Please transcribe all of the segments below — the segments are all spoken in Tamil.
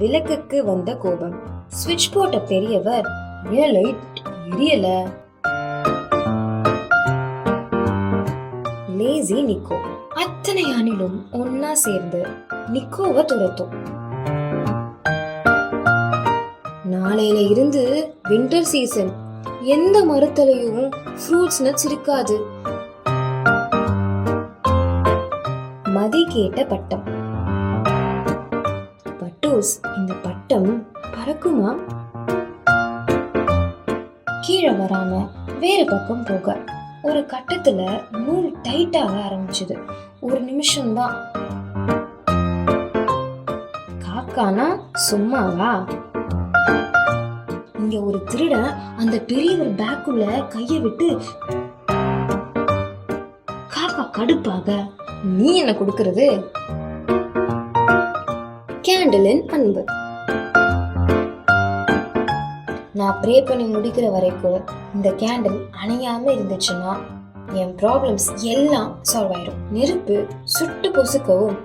விளக்குக்கு வந்த கோபம். ஸ்விட்ச் போட்ட பெரியவர், ஏன் லைட் எரியல? லேசி நிக்கோ. அத்தனை அணிலும் ஒன்னா சேர்ந்து நிக்கோவை துரத்தும். நாளையில இருந்து வின்டர் சீசன், எந்த மரத்தலையும் ஃப்ரூட்ஸ் நட்ஸ் இருக்காது. மதி கேட்ட பட்டம். பட்டூஸ், இந்த பட்டம் பறக்குமா? கீழே வராம வேற பக்கம் போக ஒரு கட்டத்துல நூல் டைட்டாக ஆரம்பிச்சது. ஒரு நிமிஷம்தான். காக்கானா சும்மாவா? இங்க ஒரு திருடன் அந்த பெரிய ஒரு பேக்குள்ள கைய விட்டு, காக்கா கடுப்பாக, நீ என்ன கொடுக்கறது? கேண்டலின் அன்பு. நான் ப்ரே பண்ணி முடிக்கிற வரைக்கும் இந்த கேண்டில் அணையாம இருந்துச்சுன்னா என் ப்ராப்ளம்ஸ் எல்லாம் சால்வ் ஆயிடும். நெருப்பு சுட்டு பொசுக்கவும்.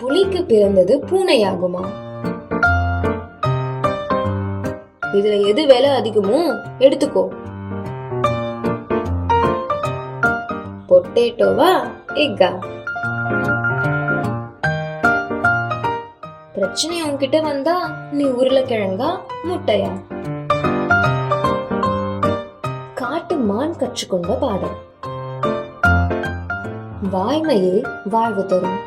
புலிக்கு பிறந்தது பூனையாகுமா? இதுல எது விலை அதிகமோ எடுத்துக்கோ. பொட்டேட்டோவா எக்கா? பிரச்சனை உன்கிட்ட வந்தா நீ உருளைக்கிழங்கா முட்டையா? காட்டு மான் கற்றுக்கொண்ட பாடம். வாய்மையே வாழ்வு தரும்.